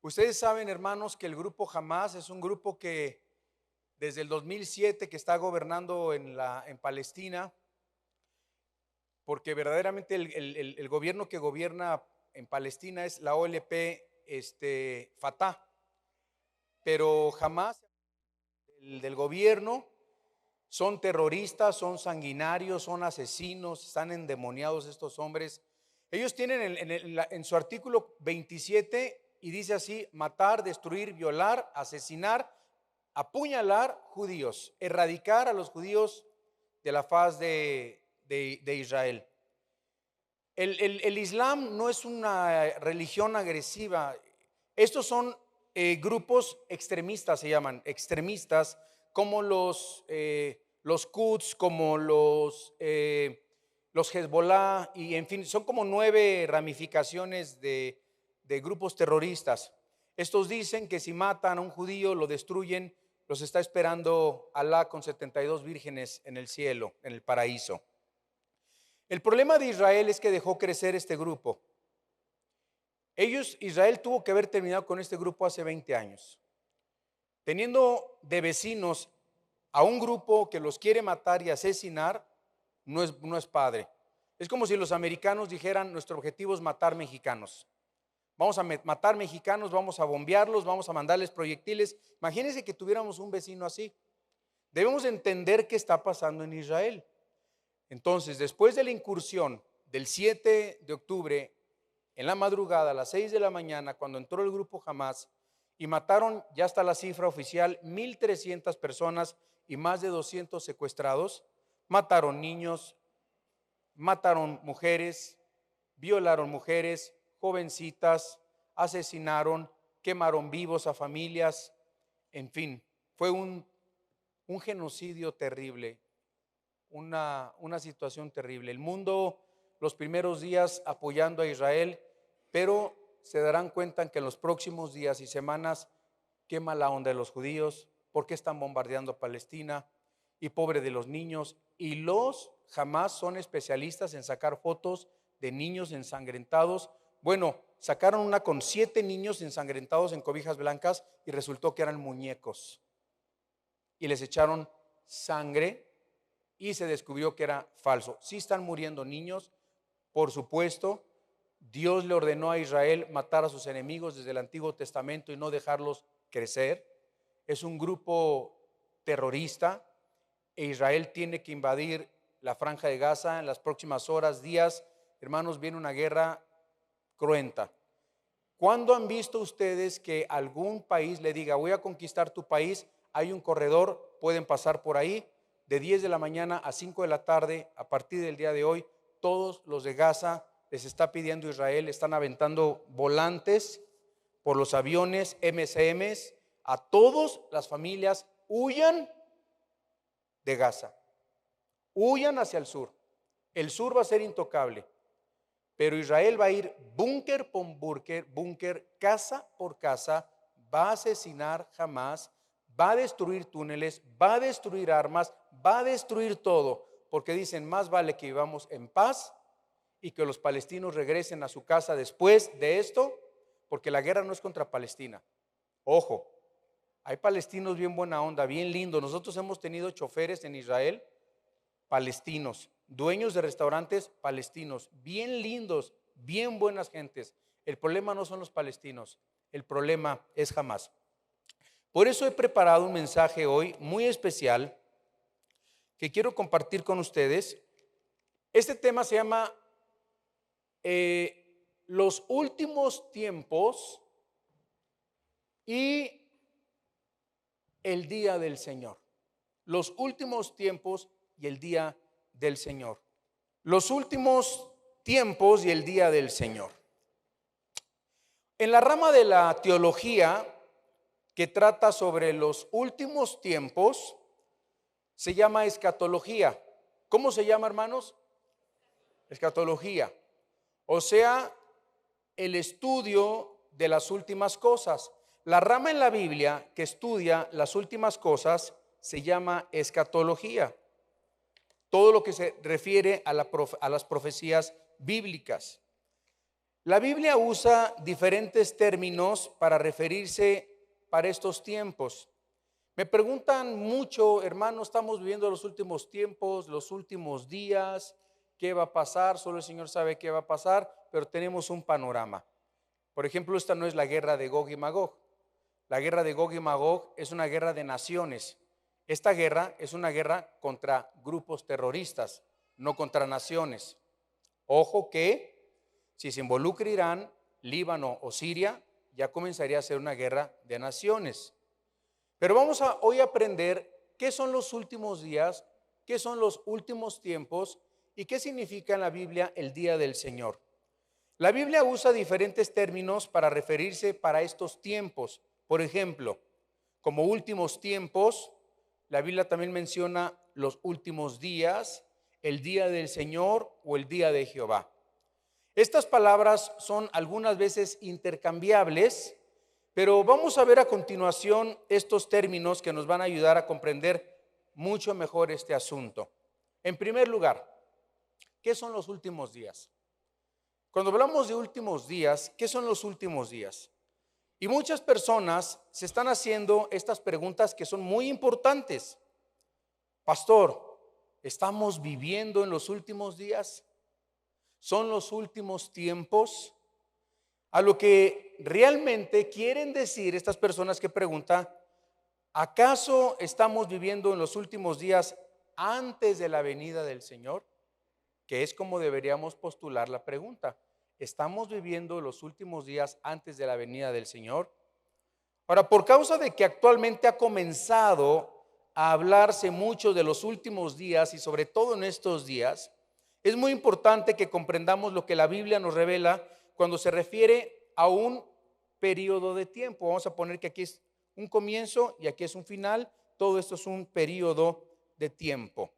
Ustedes saben, hermanos, que el grupo Hamás es un grupo que desde el 2007 que está gobernando en Palestina, porque verdaderamente el gobierno que gobierna en Palestina es la OLP Fatah, pero Hamás, el del gobierno, son terroristas, son sanguinarios, son asesinos, están endemoniados estos hombres. Ellos tienen en su artículo 27 y dice así: matar, destruir, violar, asesinar, apuñalar judíos, erradicar a los judíos de la faz de Israel. El Islam no es una religión agresiva. Estos son grupos extremistas, se llaman extremistas, como los Quds, como los Hezbollah, y en fin, son como 9 ramificaciones de grupos terroristas. Estos dicen que si matan a un judío, lo destruyen, los está esperando Alá con 72 vírgenes en el cielo, en el paraíso. El problema de Israel es que dejó crecer este grupo. Israel tuvo que haber terminado con este grupo hace 20 años. Teniendo de vecinos a un grupo que los quiere matar y asesinar, no es padre. Es como si los americanos dijeran: nuestro objetivo es matar mexicanos. Vamos a matar mexicanos, vamos a bombearlos, vamos a mandarles proyectiles. Imagínense que tuviéramos un vecino así. Debemos entender qué está pasando en Israel. Entonces, después de la incursión del 7 de octubre, en la madrugada, a las 6 de la mañana, cuando entró el grupo Hamás y mataron, ya está la cifra oficial, 1,300 personas y más de 200 secuestrados, mataron niños, mataron mujeres, violaron mujeres, jovencitas, asesinaron, quemaron vivos a familias, en fin, fue un genocidio terrible. Una situación terrible. El mundo, los primeros días apoyando a Israel, pero se darán cuenta que en los próximos días y semanas, qué mala onda de los judíos, por qué están bombardeando Palestina, y pobre de los niños. Y los Hamás son especialistas en sacar fotos de niños ensangrentados. Bueno, sacaron una con 7 niños ensangrentados en cobijas blancas y resultó que eran muñecos, y les echaron sangre y se descubrió que era falso. Sí están muriendo niños, por supuesto. Dios le ordenó a Israel matar a sus enemigos desde el Antiguo Testamento y no dejarlos crecer. Es un grupo terrorista e Israel tiene que invadir la Franja de Gaza en las próximas horas, días. Hermanos, viene una guerra cruenta. ¿Cuándo han visto ustedes que algún país le diga: voy a conquistar tu país? Hay un corredor, pueden pasar por ahí. De 10 de la mañana a 5 de la tarde, a partir del día de hoy, todos los de Gaza les está pidiendo Israel, están aventando volantes por los aviones MSMs a todas las familias: huyan de Gaza, huyan hacia el sur. El sur va a ser intocable, pero Israel va a ir búnker por búnker, casa por casa, va a asesinar Hamás, va a destruir túneles, va a destruir armas, va a destruir todo, porque dicen: más vale que vivamos en paz y que los palestinos regresen a su casa después de esto, porque la guerra no es contra Palestina. Ojo, hay palestinos bien buena onda, bien lindos. Nosotros hemos tenido choferes en Israel palestinos, dueños de restaurantes palestinos, bien lindos, bien buenas gentes. El problema no son los palestinos, el problema es Hamás. Por eso he preparado un mensaje hoy muy especial que quiero compartir con ustedes. Este tema se llama los últimos tiempos y el día del Señor. Los últimos tiempos y el día del Señor. Los últimos tiempos y el día del Señor. En la rama de la teología que trata sobre los últimos tiempos, se llama escatología. ¿Cómo se llama, hermanos? Escatología. O sea, el estudio de las últimas cosas. La rama en la Biblia que estudia las últimas cosas se llama escatología. Todo lo que se refiere a las profecías bíblicas. La Biblia usa diferentes términos para referirse para estos tiempos. Me preguntan mucho, hermano, estamos viviendo los últimos tiempos, los últimos días, ¿qué va a pasar? Solo el Señor sabe qué va a pasar, pero tenemos un panorama. Por ejemplo, esta no es la guerra de Gog y Magog. La guerra de Gog y Magog es una guerra de naciones. Esta guerra es una guerra contra grupos terroristas, no contra naciones. Ojo que si se involucra Irán, Líbano o Siria, ya comenzaría a ser una guerra de naciones. Pero vamos a hoy aprender qué son los últimos días, qué son los últimos tiempos y qué significa en la Biblia el día del Señor. La Biblia usa diferentes términos para referirse para estos tiempos. Por ejemplo, como últimos tiempos, la Biblia también menciona los últimos días, el día del Señor o el día de Jehová. Estas palabras son algunas veces intercambiables, pero vamos a ver a continuación estos términos que nos van a ayudar a comprender mucho mejor este asunto. En primer lugar, ¿qué son los últimos días? Cuando hablamos de últimos días, ¿qué son los últimos días? Y muchas personas se están haciendo estas preguntas que son muy importantes. Pastor, ¿estamos viviendo en los últimos días? ¿Son los últimos tiempos? A lo que realmente quieren decir estas personas que preguntan, ¿acaso estamos viviendo en los últimos días antes de la venida del Señor? Que es como deberíamos postular la pregunta. ¿Estamos viviendo los últimos días antes de la venida del Señor? Ahora, por causa de que actualmente ha comenzado a hablarse mucho de los últimos días y sobre todo en estos días, es muy importante que comprendamos lo que la Biblia nos revela cuando se refiere a un periodo de tiempo. Vamos a poner que aquí es un comienzo y aquí es un final. Todo esto es un periodo de tiempo.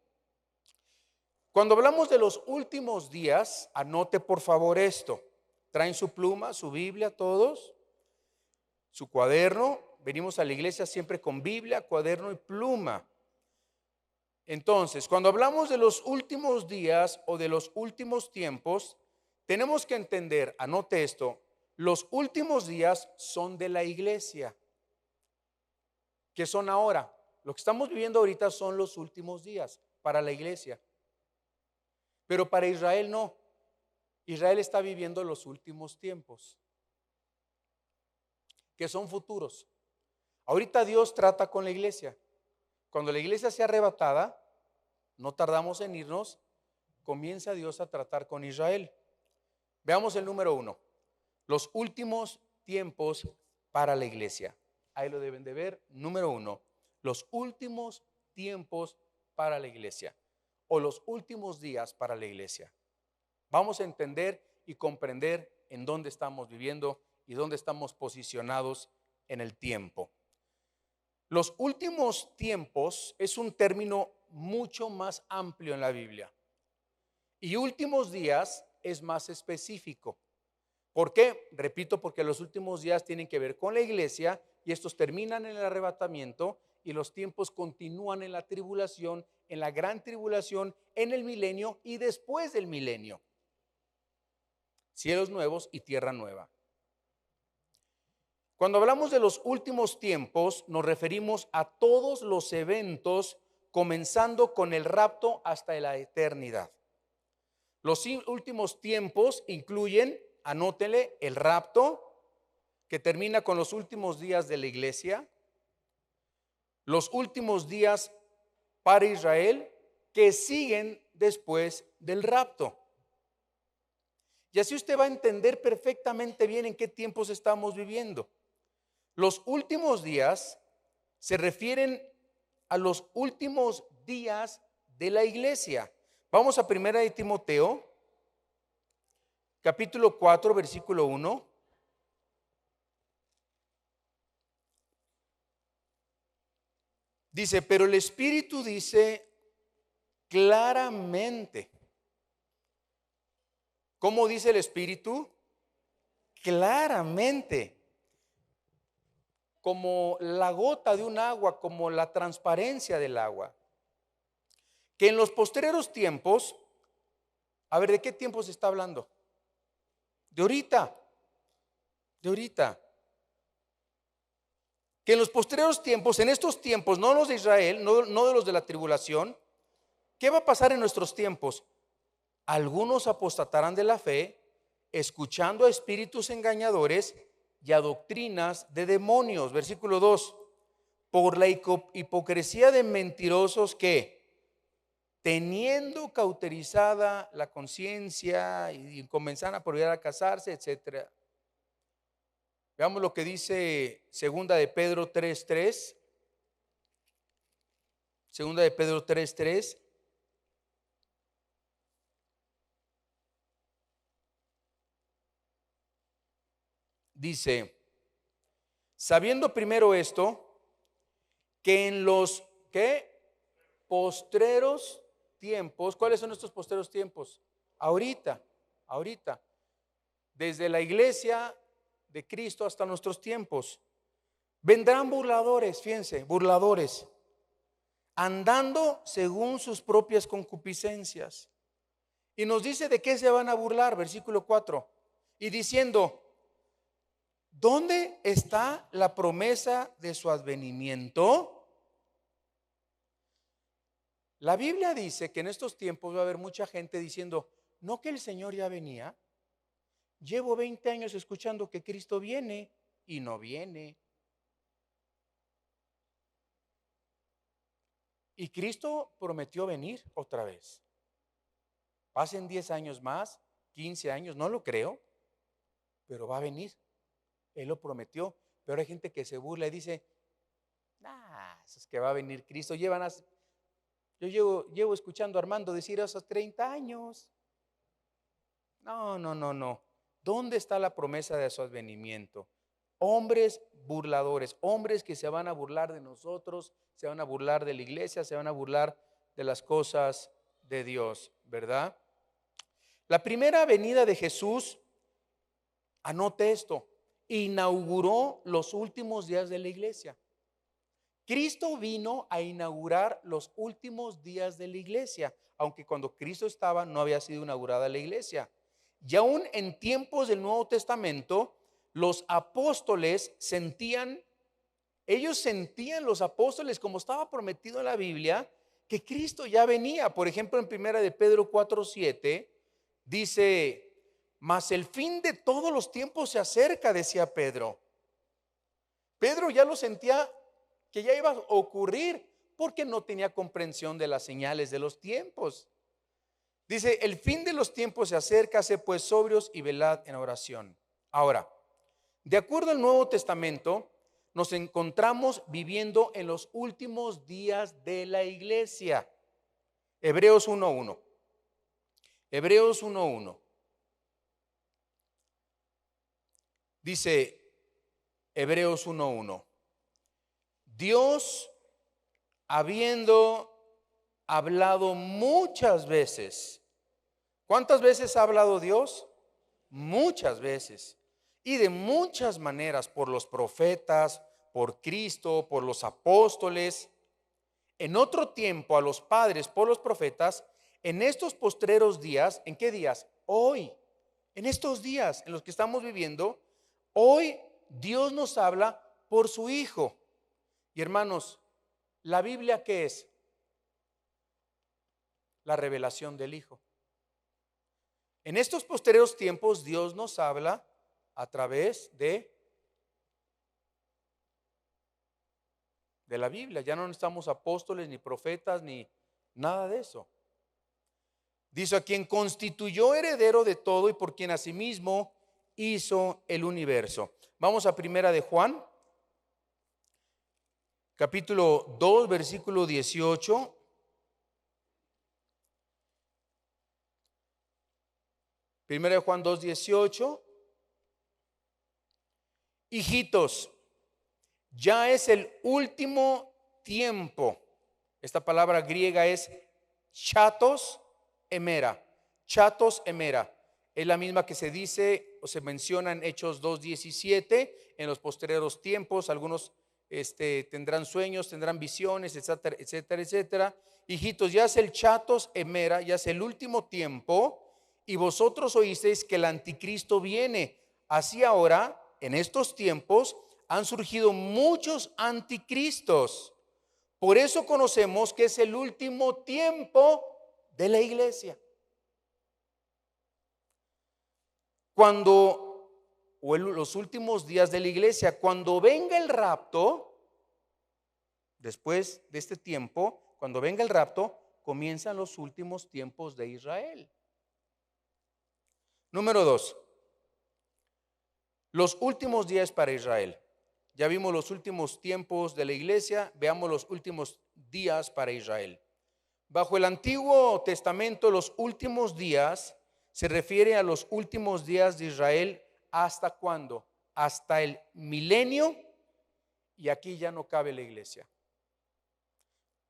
Cuando hablamos de los últimos días, anote por favor esto. ¿Traen su pluma, su Biblia todos? ¿Su cuaderno? Venimos a la iglesia siempre con Biblia, cuaderno y pluma. Entonces, cuando hablamos de los últimos días o de los últimos tiempos, tenemos que entender, anote esto, los últimos días son de la iglesia. ¿Qué son ahora? Lo que estamos viviendo ahorita son los últimos días para la iglesia. Pero para Israel no. Israel está viviendo los últimos tiempos, que son futuros. Ahorita Dios trata con la iglesia. Cuando la iglesia sea arrebatada, no tardamos en irnos, comienza Dios a tratar con Israel. Veamos el número 1. Los últimos tiempos para la iglesia. Ahí lo deben de ver. Número 1. Los últimos tiempos para la iglesia. O los últimos días para la iglesia. Vamos a entender y comprender en dónde estamos viviendo y dónde estamos posicionados en el tiempo. Los últimos tiempos es un término mucho más amplio en la Biblia. Y últimos días es más específico. ¿Por qué? Repito, porque los últimos días tienen que ver con la iglesia y estos terminan en el arrebatamiento y los tiempos continúan en la tribulación, en la gran tribulación, en el milenio y después del milenio. Cielos nuevos y tierra nueva. Cuando hablamos de los últimos tiempos, nos referimos a todos los eventos, comenzando con el rapto hasta la eternidad. Los últimos tiempos incluyen, anótele, el rapto, que termina con los últimos días de la iglesia, los últimos días para Israel, que siguen después del rapto. Y así usted va a entender perfectamente bien en qué tiempos estamos viviendo. Los últimos días se refieren a los últimos días de la iglesia. Vamos a 1 de Timoteo, capítulo 4, versículo 1. Dice, pero el Espíritu dice claramente. ¿Cómo dice el Espíritu? Claramente. Como la gota de un agua, como la transparencia del agua. Que en los posteriores tiempos, a ver, ¿de qué tiempos se está hablando? de ahorita, de ahorita. Que en los posteriores tiempos, en estos tiempos, no los de Israel, no de los de la tribulación, ¿qué va a pasar en nuestros tiempos? Algunos apostatarán de la fe, escuchando a espíritus engañadores y a doctrinas de demonios. Versículo 2. Por la hipocresía de mentirosos que, teniendo cauterizada la conciencia y comenzan a prohibir a casarse, etcétera. Veamos lo que dice segunda de Pedro 3:3. Segunda de Pedro 3:3. Dice, sabiendo primero esto, que en los postreros tiempos, ¿cuáles son estos postreros tiempos? Ahorita, desde la iglesia de Cristo hasta nuestros tiempos, vendrán burladores, fíjense, burladores, andando según sus propias concupiscencias. Y nos dice de qué se van a burlar, versículo 4, y diciendo, ¿dónde está la promesa de su advenimiento? La Biblia dice que en estos tiempos va a haber mucha gente diciendo, ¿no que el Señor ya venía? Llevo 20 años escuchando que Cristo viene y no viene. Y Cristo prometió venir otra vez. Pasen 10 años más, 15 años, no lo creo, pero va a venir. Él lo prometió, pero hay gente que se burla y dice, es que va a venir Cristo. Yo llevo escuchando a Armando decir eso hace 30 años. No. ¿Dónde está la promesa de su advenimiento? Hombres burladores, hombres que se van a burlar de nosotros, se van a burlar de la iglesia, se van a burlar de las cosas de Dios, ¿verdad? La primera venida de Jesús, anote esto, inauguró los últimos días de la iglesia. Cristo vino a inaugurar los últimos días de la iglesia, aunque cuando Cristo estaba no había sido inaugurada la iglesia. Y aún en tiempos del Nuevo Testamento, los apóstoles los apóstoles, como estaba prometido en la Biblia, que Cristo ya venía. Por ejemplo, en primera de Pedro 4:7 dice, mas el fin de todos los tiempos se acerca, decía Pedro. Pedro ya lo sentía que ya iba a ocurrir porque no tenía comprensión de las señales de los tiempos. Dice, el fin de los tiempos se acerca, sé pues sobrios y velad en oración. Ahora, de acuerdo al Nuevo Testamento, nos encontramos viviendo en los últimos días de la iglesia. Hebreos 1:1. Hebreos 1:1. Dice Hebreos 1:1. Dios, habiendo hablado muchas veces. ¿Cuántas veces ha hablado Dios? Muchas veces. Y de muchas maneras, por los profetas, por Cristo, por los apóstoles. En otro tiempo a los padres por los profetas. En estos postreros días, ¿en qué días? Hoy. En estos días en los que estamos viviendo, hoy Dios nos habla por su Hijo. Y hermanos, ¿la Biblia qué es? La revelación del Hijo. En estos posteriores tiempos Dios nos habla a través de la Biblia. Ya no necesitamos apóstoles ni profetas ni nada de eso. Dice, a quien constituyó heredero de todo y por quien asimismo hizo el universo. Vamos a primera de Juan, capítulo 2, versículo 18. Primera de Juan 2:18. Hijitos, ya es el último tiempo. Esta palabra griega es chatos emera. Chatos emera. Es la misma que se dice o se menciona en Hechos 2:17. En los posteriores tiempos, algunos tendrán sueños, tendrán visiones, etcétera, etcétera, etcétera. Hijitos, ya es el chatos emera, ya es el último tiempo. y vosotros oísteis que el anticristo viene. Así ahora, en estos tiempos, han surgido muchos anticristos. Por eso conocemos que es el último tiempo de la iglesia. Los últimos días de la iglesia, cuando venga el rapto, después de este tiempo, cuando venga el rapto, comienzan los últimos tiempos de Israel. Número 2, los últimos días para Israel. Ya vimos los últimos tiempos de la iglesia, veamos los últimos días para Israel. Bajo el Antiguo Testamento, los últimos días se refiere a los últimos días de Israel. ¿Hasta cuándo? Hasta el milenio, y aquí ya no cabe la iglesia.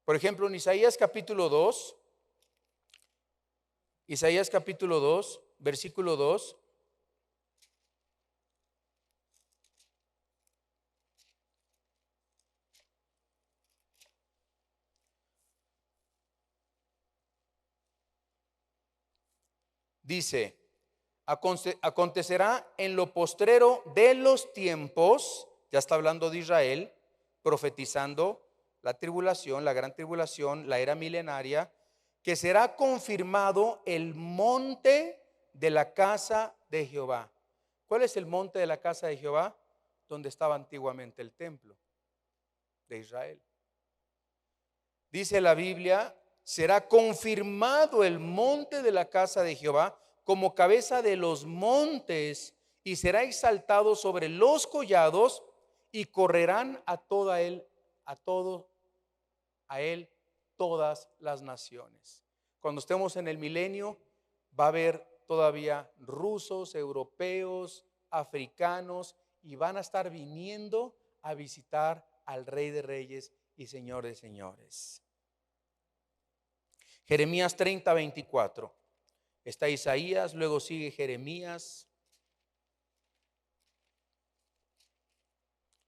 Por ejemplo, en Isaías capítulo 2, versículo 2, dice: acontecerá en lo postrero de los tiempos, ya está hablando de Israel, profetizando la tribulación, la gran tribulación, la era milenaria, que será confirmado el monte de la casa de Jehová. ¿Cuál es el monte de la casa de Jehová? Donde estaba antiguamente el templo de Israel. Dice la Biblia: será confirmado el monte de la casa de Jehová como cabeza de los montes, y será exaltado sobre los collados, y correrán a él todas las naciones. Cuando estemos en el milenio, va a haber todavía rusos, europeos, africanos, y van a estar viniendo a visitar al Rey de Reyes y Señor de Señores. Jeremías 30:24. Está Isaías, luego sigue Jeremías.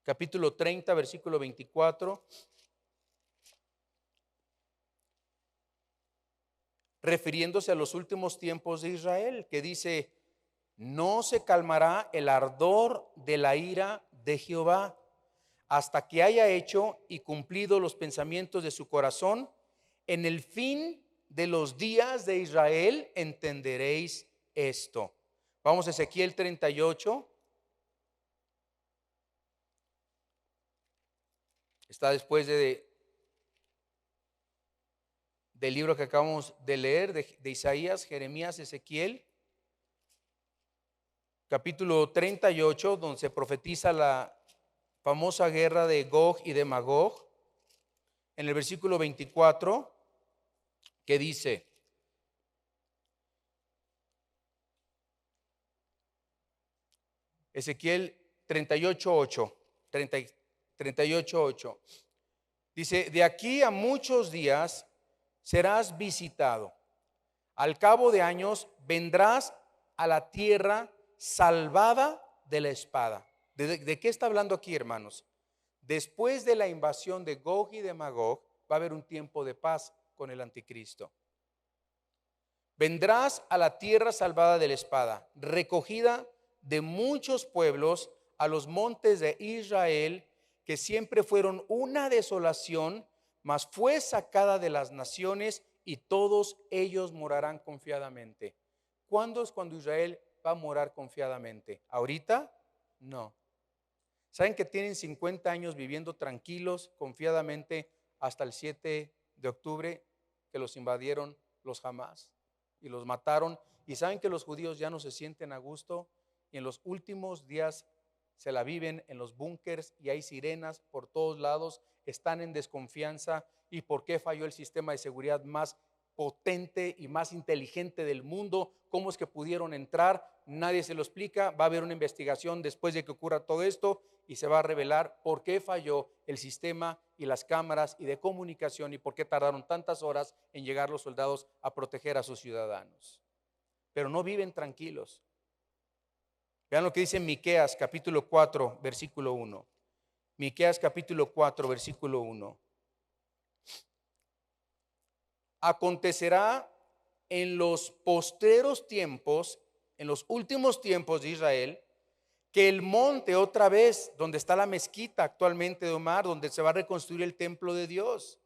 Capítulo 30, versículo 24. Refiriéndose a los últimos tiempos de Israel, que dice: no se calmará el ardor de la ira de Jehová hasta que haya hecho y cumplido los pensamientos de su corazón. En el fin de los días de Israel entenderéis esto. Vamos a Ezequiel 38. Está después del libro que acabamos de leer, de Isaías, Jeremías, Ezequiel. Capítulo 38, donde se profetiza la famosa guerra de Gog y de Magog. En el versículo 24, que dice: Ezequiel 38:8, 38:8, dice: de aquí a muchos días serás visitado. Al cabo de años vendrás a la tierra salvada de la espada. ¿De qué está hablando aquí, hermanos? Después de la invasión de Gog y de Magog, va a haber un tiempo de paz con el anticristo. Vendrás a la tierra salvada de la espada, recogida de muchos pueblos, a los montes de Israel, que siempre fueron una desolación, mas fue sacada de las naciones, y todos ellos morarán confiadamente. ¿Cuándo es cuando Israel va a morar confiadamente? ¿Ahorita? No. ¿Saben que tienen 50 años viviendo tranquilos, confiadamente, hasta el 7 de octubre, que los invadieron los Hamas y los mataron? Y saben que los judíos ya no se sienten a gusto, y en los últimos días se la viven en los búnkers, y hay sirenas por todos lados, están en desconfianza. ¿Y por qué falló el sistema de seguridad más potente y más inteligente del mundo? ¿Cómo es que pudieron entrar? Nadie se lo explica. Va a haber una investigación después de que ocurra todo esto, y se va a revelar por qué falló el sistema y las cámaras y de comunicación, y por qué tardaron tantas horas en llegar los soldados a proteger a sus ciudadanos. Pero no viven tranquilos. Vean lo que dice Miqueas capítulo 4, versículo 1. Miqueas capítulo 4, versículo 1. Acontecerá en los postreros tiempos, en los últimos tiempos de Israel, que el monte otra vez, donde está la mezquita actualmente de Omar, donde se va a reconstruir el templo de Dios,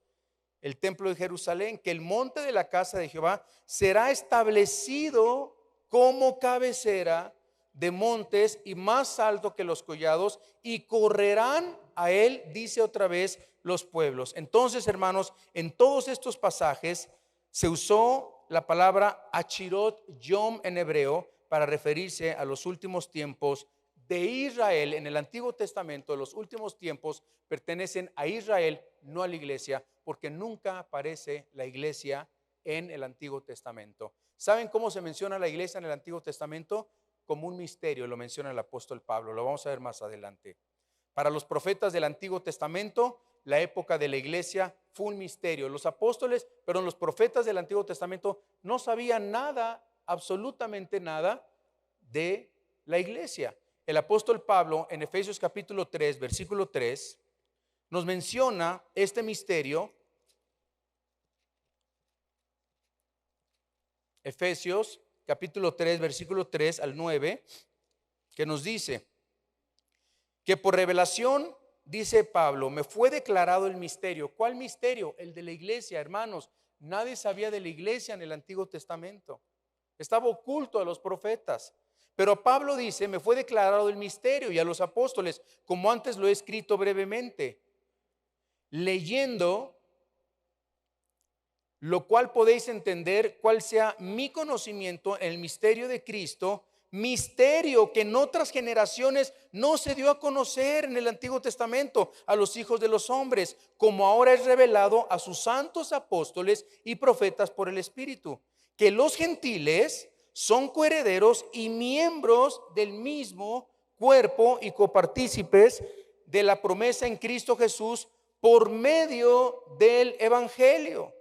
el templo de Jerusalén, que el monte de la casa de Jehová será establecido como cabecera de montes y más alto que los collados, y correrán a él, dice otra vez, los pueblos. Entonces, hermanos, en todos estos pasajes se usó la palabra Achirot Yom en hebreo para referirse a los últimos tiempos de Israel. En el Antiguo Testamento, los últimos tiempos pertenecen a Israel, no a la iglesia, porque nunca aparece la iglesia en el Antiguo Testamento. ¿Saben cómo se menciona la iglesia en el Antiguo Testamento? Como un misterio, lo menciona el apóstol Pablo. Lo vamos a ver más adelante. Para los profetas del Antiguo Testamento, la época de la iglesia fue un misterio. Los apóstoles, perdón, los profetas del Antiguo Testamento no sabían nada, absolutamente nada de la iglesia. El apóstol Pablo en Efesios capítulo 3, versículo 3, nos menciona este misterio. Efesios capítulo 3, versículo 3 al 9, que nos dice que por revelación, dice Pablo, me fue declarado el misterio. ¿Cuál misterio? El de la iglesia, hermanos. Nadie sabía de la iglesia en el Antiguo Testamento. Estaba oculto a los profetas. Pero Pablo dice, me fue declarado el misterio, y a los apóstoles, como antes lo he escrito brevemente, leyendo, lo cual podéis entender cuál sea mi conocimiento en el misterio de Cristo, misterio que en otras generaciones no se dio a conocer en el Antiguo Testamento a los hijos de los hombres, como ahora es revelado a sus santos apóstoles y profetas por el Espíritu, que los gentiles son coherederos y miembros del mismo cuerpo y copartícipes de la promesa en Cristo Jesús por medio del Evangelio,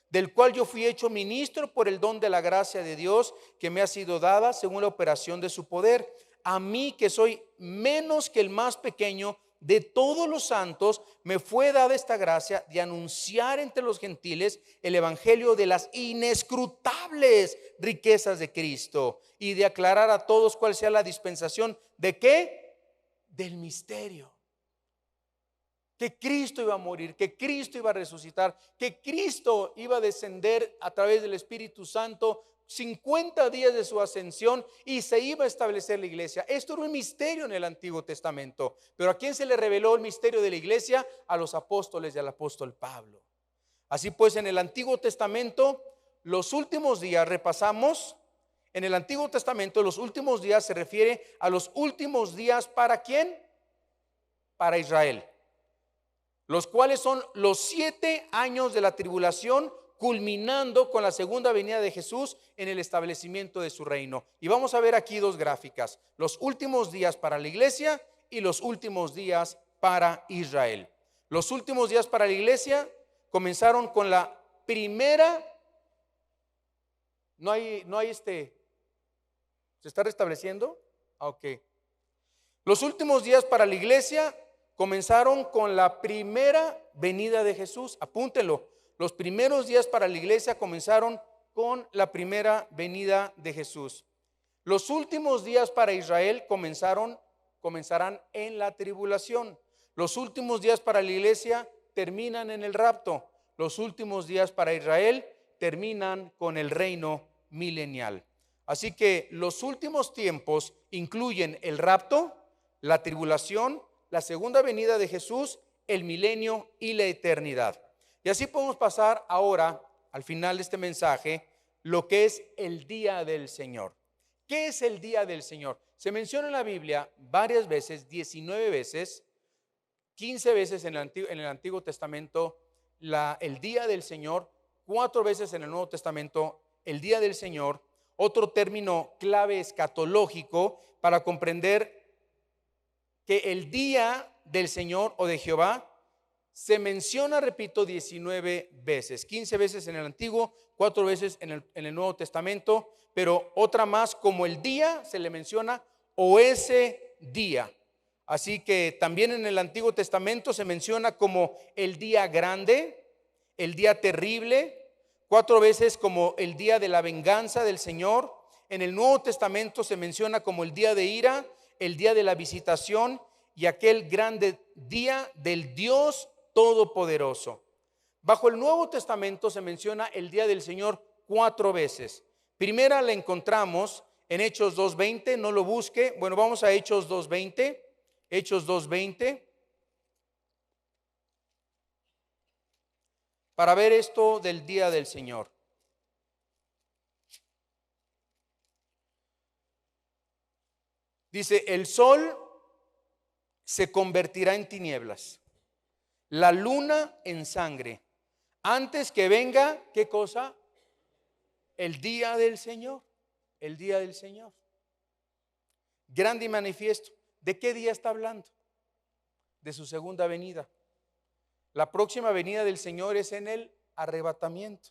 del cual yo fui hecho ministro por el don de la gracia de Dios que me ha sido dada según la operación de su poder. A mí, que soy menos que el más pequeño de todos los santos, me fue dada esta gracia de anunciar entre los gentiles el evangelio de las inescrutables riquezas de Cristo, y de aclarar a todos cuál sea la dispensación de ¿qué? Del misterio. Que Cristo iba a morir, que Cristo iba a resucitar, que Cristo iba a descender a través del Espíritu Santo 50 días de su ascensión, y se iba a establecer la iglesia. Esto era un misterio en el Antiguo Testamento. Pero ¿a quién se le reveló el misterio de la iglesia? A los apóstoles y al apóstol Pablo. Así pues, en el Antiguo Testamento, los últimos días, repasamos, en el Antiguo Testamento los últimos días se refiere a los últimos días ¿para quién? Para Israel, los cuales son los 7 años de la tribulación, culminando con la segunda venida de Jesús en el establecimiento de su reino. Y vamos a ver aquí dos gráficas: los últimos días para la iglesia y los últimos días para Israel. Los últimos días para la iglesia comenzaron con la primera. ¿Se está restableciendo? Ok. Los últimos días para la iglesia comenzaron con la primera venida de Jesús. Apúntenlo. Los primeros días para la iglesia comenzaron con la primera venida de Jesús. Los últimos días para Israel comenzarán en la tribulación. Los últimos días para la iglesia terminan en el rapto. Los últimos días para Israel terminan con el reino milenial. Así que los últimos tiempos incluyen el rapto, la tribulación, la segunda venida de Jesús, el milenio y la eternidad. Y así podemos pasar ahora, al final de este mensaje, lo que es el día del Señor. ¿Qué es el día del Señor? Se menciona en la Biblia varias veces, 19 veces, 15 veces en el Antiguo Testamento el día del Señor, 4 veces en el Nuevo Testamento el día del Señor. Otro término clave escatológico para comprender que el día del Señor o de Jehová se menciona, repito, 19 veces, 15 veces en el Antiguo, 4 veces en el Nuevo Testamento, pero otra más como el día se le menciona o ese día. Así que también en el Antiguo Testamento se menciona como el día grande, el día terrible, 4 veces como el día de la venganza del Señor. En el Nuevo Testamento se menciona como el día de ira, el día de la visitación y aquel grande día del Dios Todopoderoso. Bajo el Nuevo Testamento se menciona el día del Señor 4 veces. Primera la encontramos en Hechos 2:20, no lo busque. Bueno, vamos a Hechos 2:20. Hechos 2:20. Para ver esto del día del Señor. Dice, el sol se convertirá en tinieblas, la luna en sangre, antes que venga, ¿qué cosa? El día del Señor, el día del Señor. Grande y manifiesto. ¿De qué día está hablando? De su segunda venida. La próxima venida del Señor es en el arrebatamiento.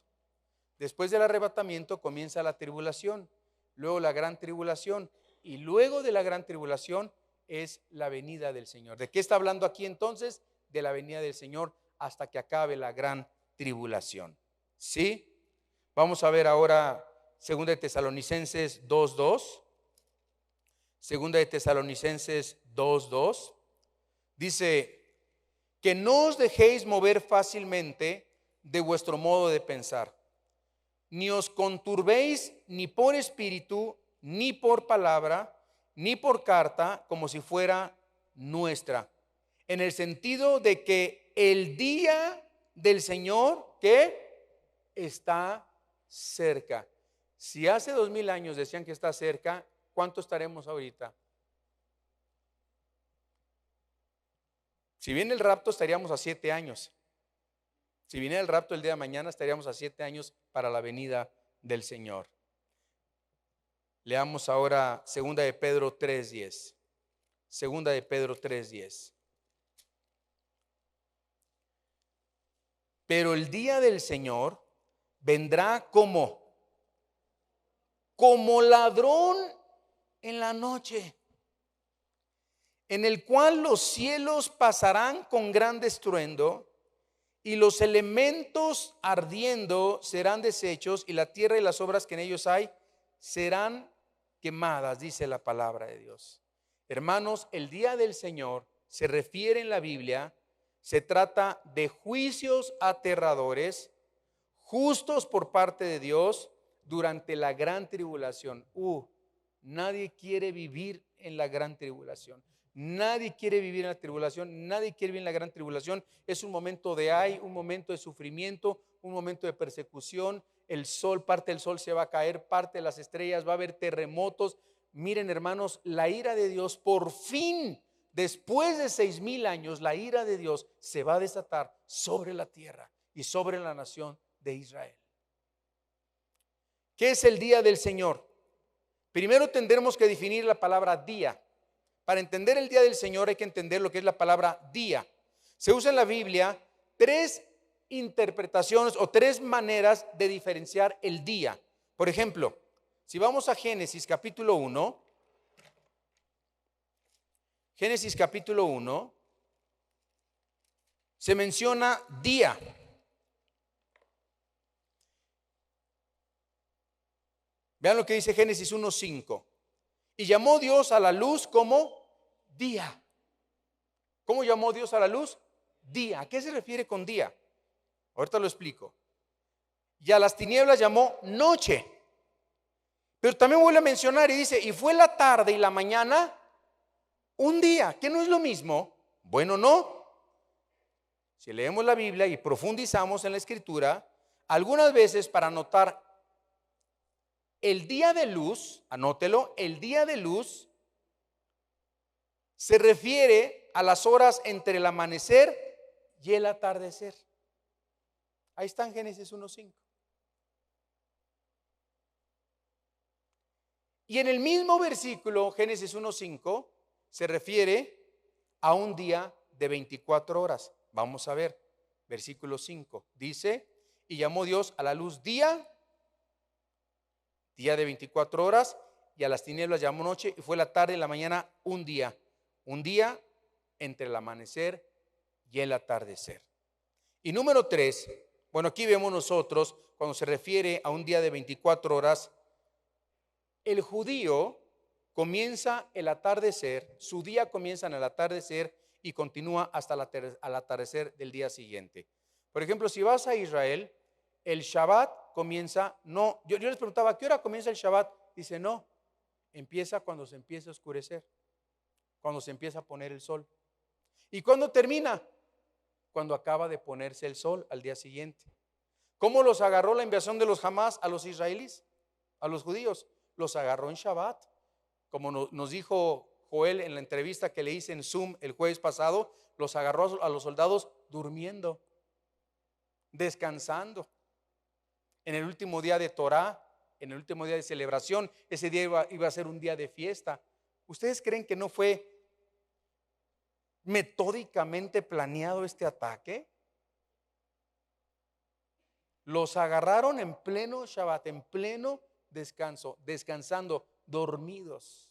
Después del arrebatamiento comienza la tribulación, luego la gran tribulación y luego de la gran tribulación es la venida del Señor. ¿De qué está hablando aquí entonces? De la venida del Señor hasta que acabe la gran tribulación. ¿Sí? Vamos a ver ahora 2 de Tesalonicenses 2:2. 2 de Tesalonicenses 2:2. Dice, que no os dejéis mover fácilmente de vuestro modo de pensar, ni os conturbéis ni por espíritu, ni por palabra, ni por carta, como si fuera nuestra, en el sentido de que el día del Señor que está cerca. Si hace 2000 años decían que está cerca, ¿cuánto estaremos ahorita? Si viene el rapto estaríamos a 7 años. Si viene el rapto el día de mañana estaríamos a 7 años para la venida del Señor. Leamos ahora 2 de Pedro 3:10. 2 de Pedro 3:10. Pero el día del Señor vendrá como ladrón en la noche, en el cual los cielos pasarán con gran estruendo y los elementos ardiendo serán deshechos y la tierra y las obras que en ellos hay serán quemadas, dice la palabra de Dios. Hermanos, el día del Señor se refiere en la Biblia, se trata de juicios aterradores, justos por parte de Dios durante la gran tribulación. Nadie quiere vivir en la gran tribulación. Nadie quiere vivir en la tribulación, nadie quiere vivir en la gran tribulación. Es un momento de un momento de sufrimiento, un momento de persecución. El sol, parte del sol se va a caer, parte de las estrellas, va a haber terremotos. Miren, hermanos, la ira de Dios por fin, después de 6000 años, la ira de Dios se va a desatar sobre la tierra y sobre la nación de Israel. ¿Qué es el día del Señor? Primero tendremos que definir la palabra día. Para entender el día del Señor hay que entender lo que es la palabra día. Se usa en la Biblia 3 interpretaciones o 3 maneras de diferenciar el día. Por ejemplo, si vamos a Génesis capítulo 1, Génesis capítulo 1, se menciona día. Vean lo que dice Génesis 1:5. Y llamó Dios a la luz como día. ¿Cómo llamó Dios a la luz? Día. ¿A qué se refiere con día? Ahorita lo explico. Y a las tinieblas llamó noche. Pero también vuelve a mencionar y dice, y fue la tarde y la mañana un día. ¿Qué no es lo mismo? Bueno, no. Si leemos la Biblia y profundizamos en la Escritura, algunas veces para notar el día de luz, anótelo, el día de luz se refiere a las horas entre el amanecer y el atardecer. Ahí está en Génesis 1:5. Y en el mismo versículo, Génesis 1:5, se refiere a un día de 24 horas. Vamos a ver, versículo 5. Dice, y llamó Dios a la luz día de 24 horas, y a las tinieblas llamó noche, y fue la tarde y la mañana un día entre el amanecer y el atardecer. Y número 3, Bueno, aquí vemos nosotros, cuando se refiere a un día de 24 horas, el judío comienza el atardecer, su día comienza en el atardecer y continúa hasta el atardecer del día siguiente. Por ejemplo, si vas a Israel, el Shabbat comienza, no, yo les preguntaba, ¿a qué hora comienza el Shabbat? Dice, no, empieza cuando se empieza a oscurecer, cuando se empieza a poner el sol. ¿Y cuándo termina? Cuando acaba de ponerse el sol al día siguiente. ¿Cómo los agarró la invasión de los Hamás a los israelíes, a los judíos? Los agarró en Shabbat. Como nos dijo Joel en la entrevista que le hice en Zoom el jueves pasado, los agarró a los soldados durmiendo, descansando. En el último día de Torah, en el último día de celebración, ese día iba a ser un día de fiesta. ¿Ustedes creen que no fue metódicamente planeado este ataque? Los agarraron en pleno Shabbat, en pleno descanso, descansando, dormidos.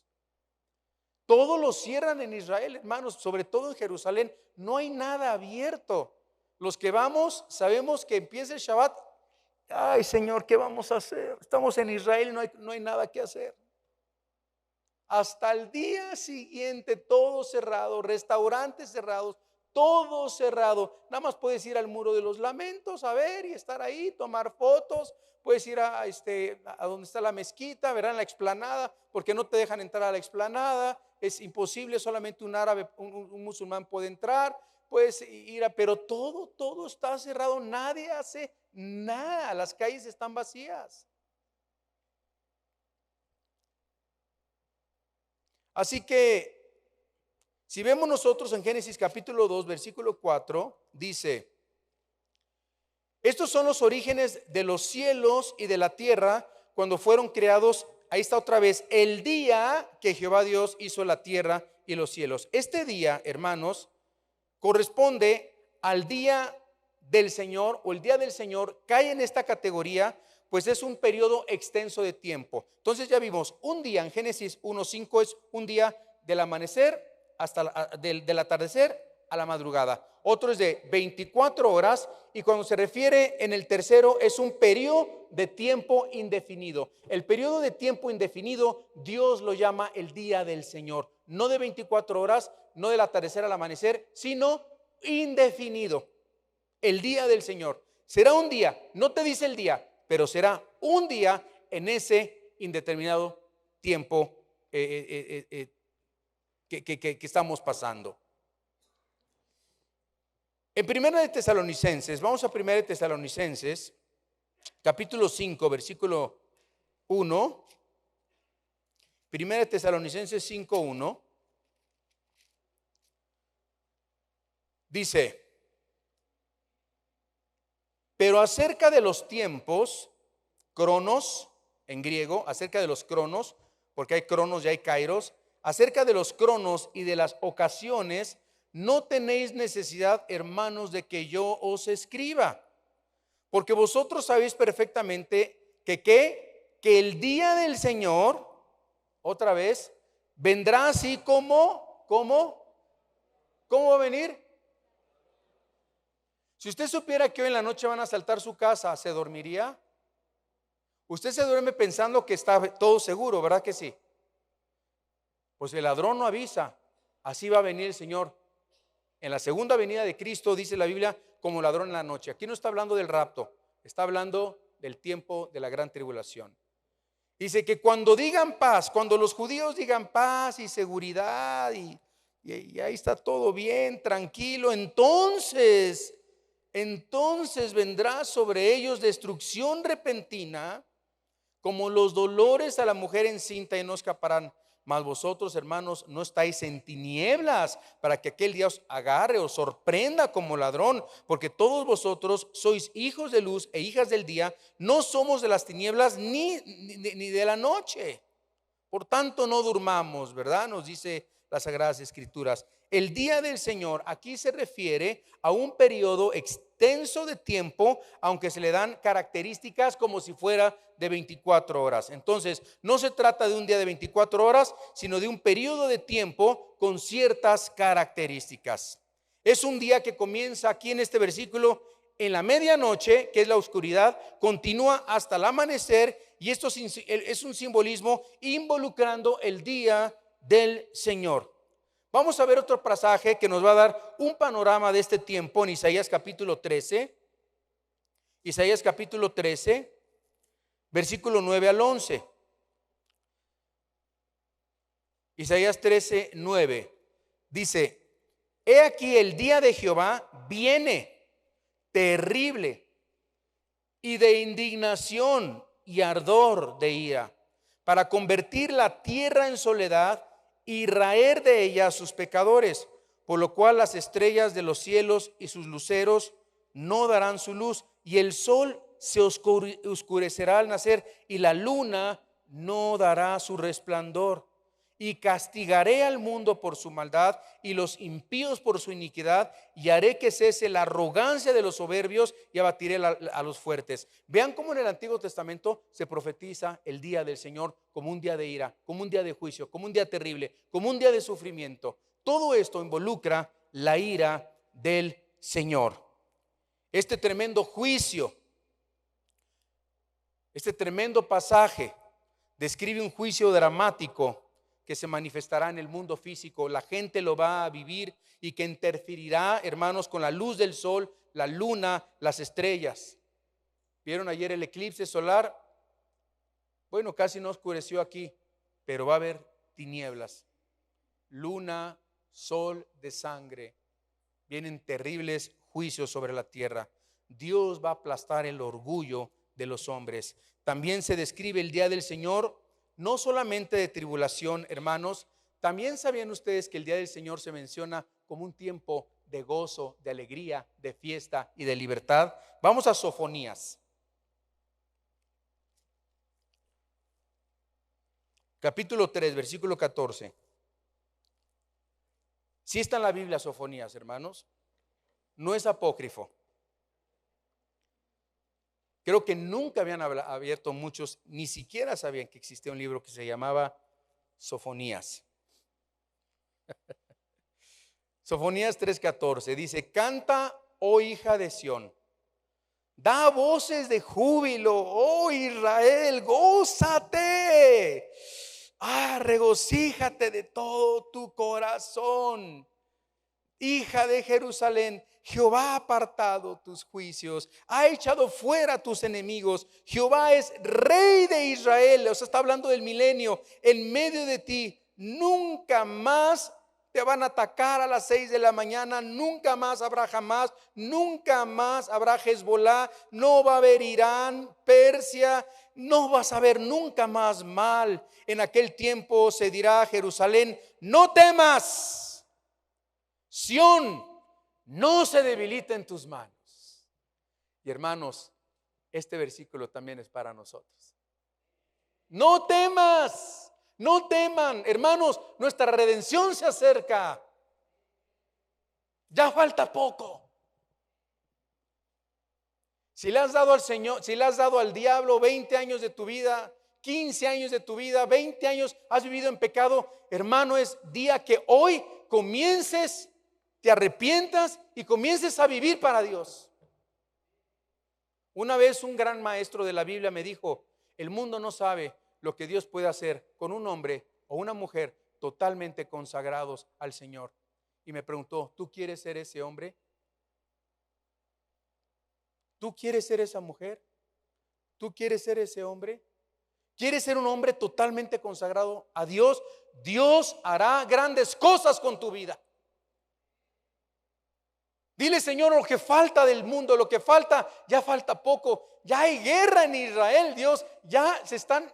Todo lo cierran en Israel, hermanos, sobre todo en Jerusalén. No hay nada abierto. Los que vamos sabemos que empieza el Shabbat. Ay, Señor, ¿qué vamos a hacer? Estamos en Israel y no hay nada que hacer. Hasta el día siguiente, todo cerrado, restaurantes cerrados, todo cerrado. Nada más puedes ir al Muro de los Lamentos a ver y estar ahí, tomar fotos. Puedes ir a donde está la mezquita, verán la explanada, porque no te dejan entrar a la explanada. Es imposible, solamente un árabe, un musulmán puede entrar. Puedes ir pero todo está cerrado, nadie hace nada, las calles están vacías. Así que si vemos nosotros en Génesis capítulo 2 versículo 4, dice: estos son los orígenes de los cielos y de la tierra cuando fueron creados. Ahí está otra vez, el día que Jehová Dios hizo la tierra y los cielos. Este día, hermanos, corresponde al día del Señor, o el día del Señor cae en esta categoría, pues es un periodo extenso de tiempo. Entonces ya vimos, un día en Génesis 1:5 es un día del amanecer hasta del atardecer a la madrugada. Otro es de 24 horas, y cuando se refiere en el tercero es un periodo de tiempo indefinido. El periodo de tiempo indefinido Dios lo llama el día del Señor, no de 24 horas, no del atardecer al amanecer, sino indefinido. El día del Señor será un día, no te dice el día, pero será un día en ese indeterminado tiempo que estamos pasando. En Primera de Tesalonicenses, vamos a Primera de Tesalonicenses, capítulo 5, versículo 1. Primera de Tesalonicenses 5:1. Dice: pero acerca de los tiempos, cronos en griego, acerca de los cronos, porque hay cronos y hay kairos, acerca de los cronos y de las ocasiones, no tenéis necesidad, hermanos, de que yo os escriba, porque vosotros sabéis perfectamente que el día del Señor, otra vez, vendrá así como, ¿cómo va a venir? Si usted supiera que hoy en la noche van a asaltar su casa, ¿se dormiría? Usted se duerme pensando que está todo seguro, ¿verdad que sí? Pues el ladrón no avisa. Así va a venir el Señor en la segunda venida de Cristo, dice la Biblia, como ladrón en la noche. Aquí no está hablando del rapto, está hablando del tiempo de la gran tribulación. Dice que cuando digan paz, cuando los judíos digan paz y seguridad y ahí está todo bien, tranquilo, entonces vendrá sobre ellos destrucción repentina, como los dolores a la mujer encinta, y no escaparán. Mas vosotros, hermanos, no estáis en tinieblas, para que aquel día os agarre, os sorprenda como ladrón, porque todos vosotros sois hijos de luz e hijas del día. No somos de las tinieblas ni de la noche. Por tanto, no durmamos, ¿verdad? Nos dice las Sagradas Escrituras. El día del Señor aquí se refiere a un periodo extenso de tiempo, aunque se le dan características como si fuera de 24 horas. Entonces, no se trata de un día de 24 horas, sino de un periodo de tiempo con ciertas características. Es un día que comienza aquí en este versículo en la medianoche, que es la oscuridad, continúa hasta el amanecer, y esto es un simbolismo involucrando el día del Señor. Vamos a ver otro pasaje que nos va a dar un panorama de este tiempo en Isaías capítulo 13. Isaías capítulo 13, versículo 9 al 11. Isaías 13, 9 dice: he aquí el día de Jehová viene terrible y de indignación y ardor de ira, para convertir la tierra en soledad y raer de ella a sus pecadores, por lo cual las estrellas de los cielos y sus luceros no darán su luz, y el sol se oscurecerá al nacer, y la luna no dará su resplandor. Y castigaré al mundo por su maldad y los impíos por su iniquidad, y haré que cese la arrogancia de los soberbios y abatiré a los fuertes. Vean cómo en el Antiguo Testamento se profetiza el día del Señor como un día de ira, como un día de juicio, como un día terrible, como un día de sufrimiento. Todo esto involucra la ira del Señor. Este tremendo juicio, este tremendo pasaje describe un juicio dramático que se manifestará en el mundo físico. La gente lo va a vivir y que interferirá, hermanos, con la luz del sol, la luna, las estrellas. ¿Vieron ayer el eclipse solar? Bueno, casi no oscureció aquí, pero va a haber tinieblas. Luna, sol de sangre. Vienen terribles juicios sobre la tierra. Dios va a aplastar el orgullo de los hombres. También se describe el día del Señor, no solamente de tribulación, hermanos. También sabían ustedes que el día del Señor se menciona como un tiempo de gozo, de alegría, de fiesta y de libertad. Vamos a Sofonías. Capítulo 3, versículo 14. Sí está en la Biblia Sofonías, hermanos. No es apócrifo. Creo que nunca habían abierto muchos, ni siquiera sabían que existía un libro que se llamaba Sofonías. Sofonías 3:14 dice: canta, oh hija de Sión, da voces de júbilo, oh Israel, gózate, regocíjate de todo tu corazón. Hija de Jerusalén, Jehová ha apartado tus juicios, ha echado fuera a tus enemigos. Jehová es rey de Israel. O sea, está hablando del milenio. En medio de ti nunca más te van a atacar a las 6 de la mañana. Nunca más habrá Hamás, nunca más habrá Hezbolá. No va a haber Irán, Persia. No vas a ver nunca más mal. En aquel tiempo se dirá a Jerusalén: no temas, Sión, no se debilita en tus manos. Y hermanos, este versículo también es para nosotros. No temas, no teman, hermanos, nuestra redención se acerca. Ya falta poco. Si le has dado al Señor, si le has dado al diablo 20 años de tu vida, 15 años de tu vida, 20 años has vivido en pecado, hermano, es día que hoy comiences, te arrepientas y comiences a vivir para Dios. Una vez un gran maestro de la Biblia me dijo: el mundo no sabe lo que Dios puede hacer con un hombre o una mujer totalmente consagrados al Señor. Y me preguntó: ¿tú quieres ser ese hombre? ¿Tú quieres ser esa mujer? ¿Tú quieres ser ese hombre? ¿Quieres ser un hombre totalmente consagrado a Dios? Dios hará grandes cosas con tu vida. Dile: Señor, lo que falta del mundo, lo que falta, ya falta poco. Ya hay guerra en Israel, Dios. Ya se están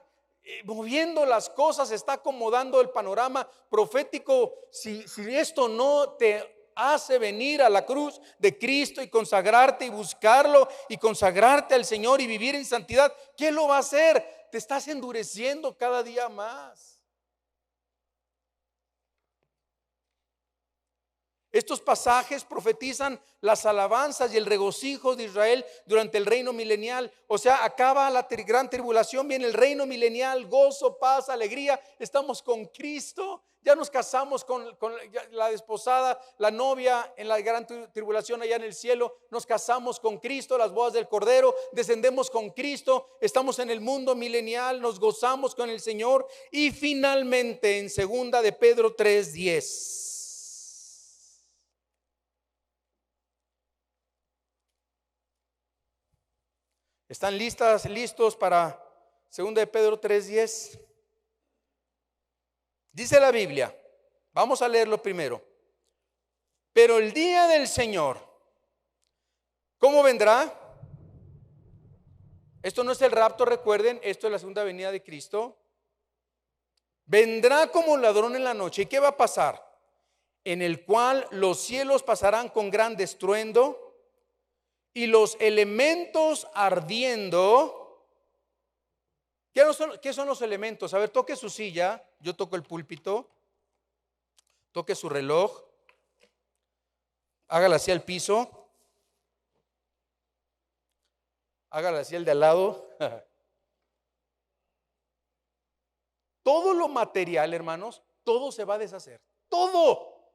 moviendo las cosas, se está acomodando el panorama profético. Si esto no te hace venir a la cruz de Cristo y consagrarte y buscarlo y consagrarte al Señor y vivir en santidad, ¿quién lo va a hacer? Te estás endureciendo cada día más. Estos pasajes profetizan las alabanzas y el regocijo de Israel durante el reino milenial. O sea, acaba la gran tribulación, viene el reino milenial, gozo, paz, alegría. Estamos con Cristo. Ya nos casamos con la desposada, la novia en la gran tribulación allá en el cielo. Nos casamos con Cristo, las bodas del Cordero. Descendemos con Cristo. Estamos en el mundo milenial. Nos gozamos con el Señor. Y finalmente en segunda de Pedro 3:10. ¿Están listos para 2 de Pedro 3:10? Dice la Biblia, vamos a leerlo primero. Pero el día del Señor, ¿cómo vendrá? Esto no es el rapto, recuerden, esto es la segunda venida de Cristo. Vendrá como un ladrón en la noche. ¿Y qué va a pasar? En el cual los cielos pasarán con gran estruendo y los elementos ardiendo. ¿Qué son los elementos? A ver, toque su silla, yo toco el púlpito, toque su reloj, hágala así al piso, hágala así al de al lado. Todo lo material, hermanos, todo se va a deshacer, todo.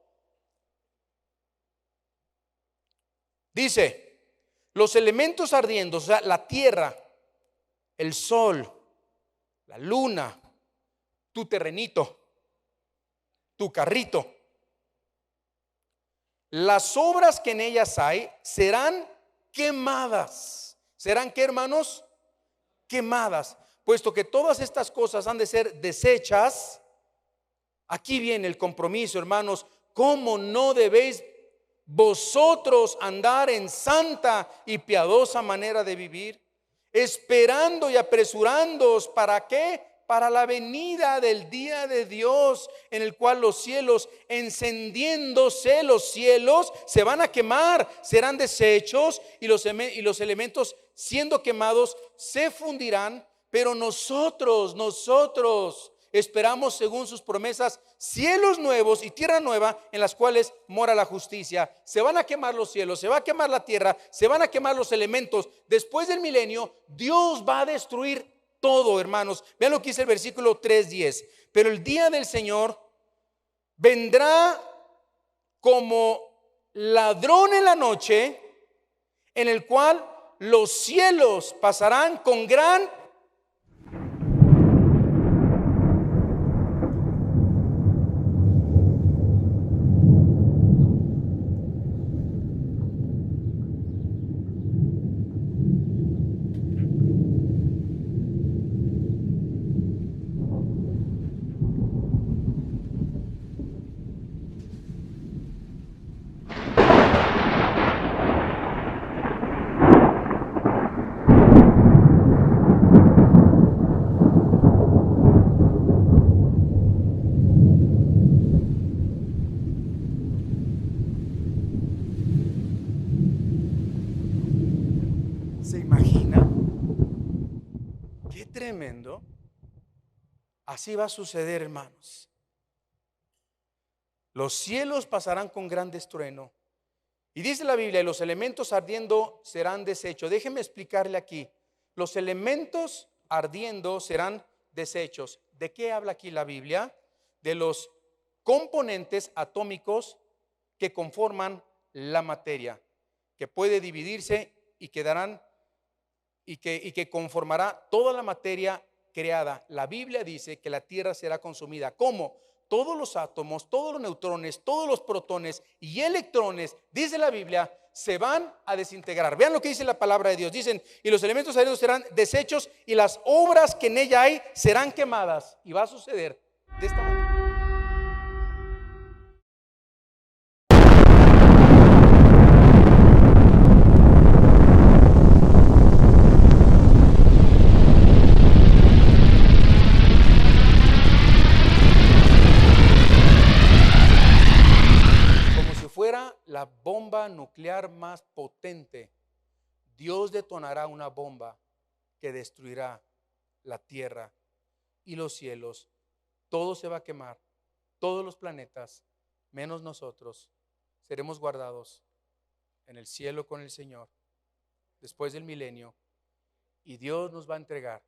Dice, los elementos ardiendo, o sea, la tierra, el sol, la luna, tu terrenito, tu carrito, las obras que en ellas hay serán quemadas. ¿Serán qué, hermanos? Quemadas. Puesto que todas estas cosas han de ser deshechas, aquí viene el compromiso, hermanos. ¿Cómo no debéis vosotros andar en santa y piadosa manera de vivir, esperando y apresurándoos? ¿Para qué? Para la venida del día de Dios, en el cual los cielos, encendiéndose los cielos, se van a quemar, serán deshechos, y los elementos siendo quemados se fundirán. Pero nosotros esperamos, según sus promesas, cielos nuevos y tierra nueva en las cuales mora la justicia. Se van a quemar los cielos, se va a quemar la tierra, se van a quemar los elementos. Después del milenio, Dios va a destruir todo, hermanos. Vean lo que dice el versículo 3:10. Pero el día del Señor vendrá como ladrón en la noche, en el cual los cielos pasarán con gran tremendo. Así va a suceder, hermanos. Los cielos pasarán con gran estruendo. Y dice la Biblia, los elementos ardiendo serán deshechos. Déjeme explicarle aquí. Los elementos ardiendo serán deshechos. ¿De qué habla aquí la Biblia? De los componentes atómicos que conforman la materia, que puede dividirse y quedarán y que conformará toda la materia creada. La Biblia dice que la tierra será consumida. ¿Cómo? Todos los átomos, todos los neutrones, todos los protones y electrones, dice la Biblia, se van a desintegrar. Vean lo que dice la palabra de Dios. Dicen, y los elementos ardientes serán deshechos y las obras que en ella hay serán quemadas. Y va a suceder de esta manera. La bomba nuclear más potente, Dios detonará una bomba que destruirá la tierra y los cielos. Todo se va a quemar, todos los planetas, menos nosotros, seremos guardados en el cielo con el Señor después del milenio, y Dios nos va a entregar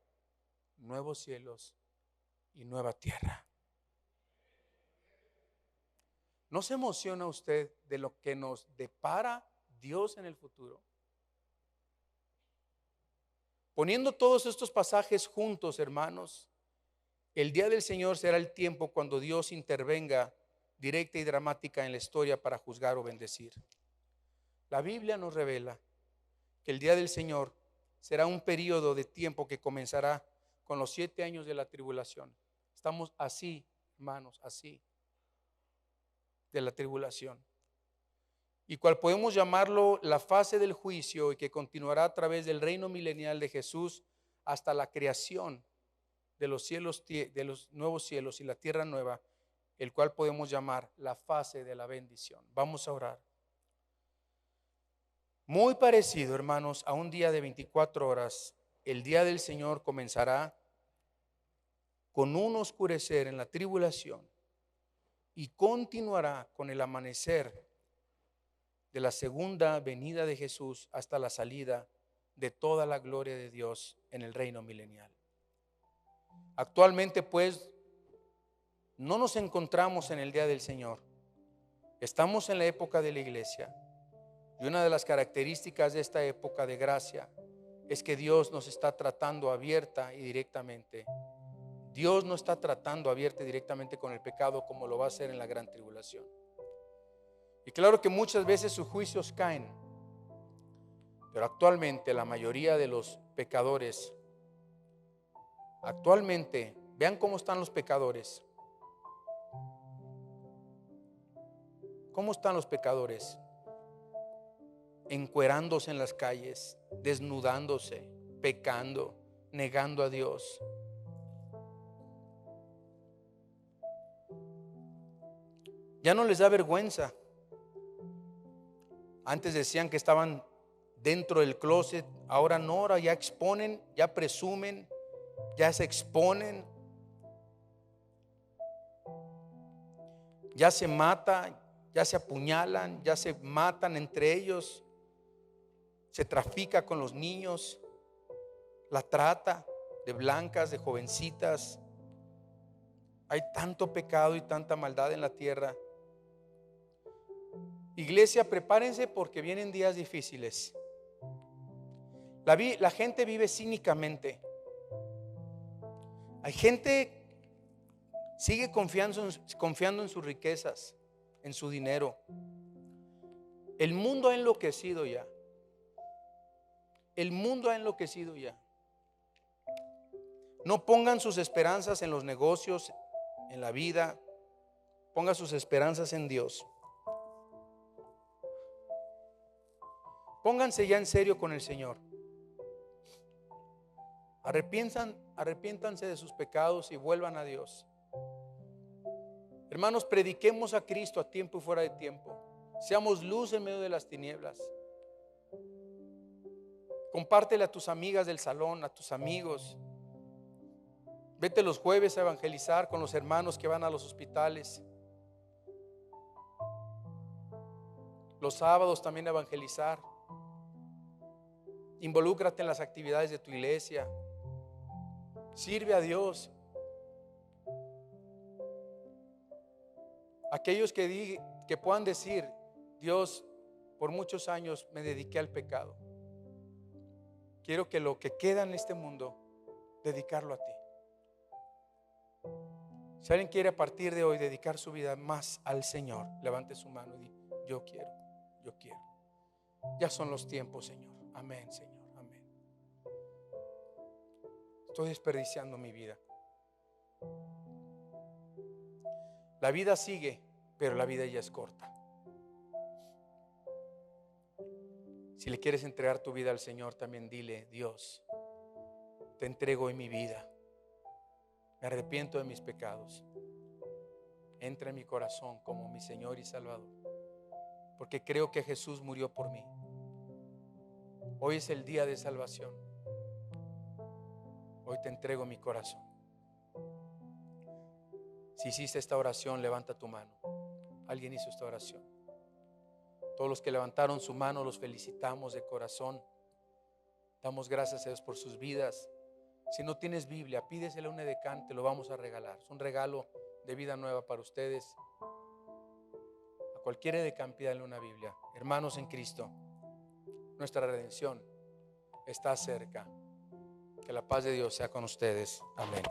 nuevos cielos y nueva tierra. ¿No se emociona usted de lo que nos depara Dios en el futuro? Poniendo todos estos pasajes juntos, hermanos, el día del Señor será el tiempo cuando Dios intervenga directa y dramática en la historia para juzgar o bendecir. La Biblia nos revela que el día del Señor será un periodo de tiempo que comenzará con los 7 años de la tribulación. Estamos así, hermanos, así de la tribulación, y cual podemos llamarlo la fase del juicio, y que continuará a través del reino milenial de Jesús hasta la creación de los cielos, de los nuevos cielos y la tierra nueva, el cual podemos llamar la fase de la bendición. Vamos a orar. Muy parecido, hermanos, a un día de 24 horas, el día del Señor comenzará con un oscurecer en la tribulación y continuará con el amanecer de la segunda venida de Jesús hasta la salida de toda la gloria de Dios en el reino milenial. Actualmente, pues, no nos encontramos en el día del Señor. Estamos en la época de la iglesia, y una de las características de esta época de gracia es que Dios nos está tratando abierta y directamente. Dios no está tratando abierta y directamente con el pecado como lo va a hacer en la gran tribulación. Y claro que muchas veces sus juicios caen, pero actualmente la mayoría de los pecadores, actualmente, vean cómo están los pecadores. ¿Cómo están los pecadores? Encuerándose en las calles, desnudándose, pecando, negando a Dios. Ya no les da vergüenza. Antes decían que estaban dentro del closet, ahora no, ahora ya exponen, ya presumen, ya se exponen, ya se mata, ya se apuñalan, ya se matan entre ellos, se trafica con los niños, la trata de blancas, de jovencitas. Hay tanto pecado y tanta maldad en la tierra. Iglesia, prepárense porque vienen días difíciles. La gente vive cínicamente. Hay gente sigue confiando en sus riquezas, en su dinero. El mundo ha enloquecido ya. El mundo ha enloquecido ya. No pongan sus esperanzas en los negocios, en la vida. Pongan sus esperanzas en Dios. Pónganse ya en serio con el Señor. Arrepiéntanse de sus pecados y vuelvan a Dios. Hermanos, prediquemos a Cristo a tiempo y fuera de tiempo. Seamos luz en medio de las tinieblas. Compártele a tus amigas del salón, a tus amigos. Vete los jueves a evangelizar con los hermanos que van a los hospitales. Los sábados también a evangelizar. Involúcrate en las actividades de tu iglesia. Sirve a Dios. Aquellos que puedan decir: Dios, por muchos años me dediqué al pecado. Quiero que lo que queda en este mundo, dedicarlo a ti. Si alguien quiere a partir de hoy dedicar su vida más al Señor, levante su mano y diga: yo quiero, yo quiero. Ya son los tiempos, Señor. Amén, Señor, amén. Estoy desperdiciando mi vida. La vida sigue, pero la vida ya es corta. Si le quieres entregar tu vida al Señor, también dile: Dios, te entrego hoy mi vida. Me arrepiento de mis pecados. Entra en mi corazón como mi Señor y Salvador, porque creo que Jesús murió por mí. Hoy es el día de salvación. Hoy te entrego mi corazón. Si hiciste esta oración, levanta tu mano. Alguien hizo esta oración. Todos los que levantaron su mano los felicitamos de corazón. Damos gracias a Dios por sus vidas. Si no tienes Biblia, pídesela a un edecán, te lo vamos a regalar. Es un regalo de vida nueva para ustedes. A cualquier edecán pídale una Biblia. Hermanos en Cristo, nuestra redención está cerca. Que la paz de Dios sea con ustedes. Amén.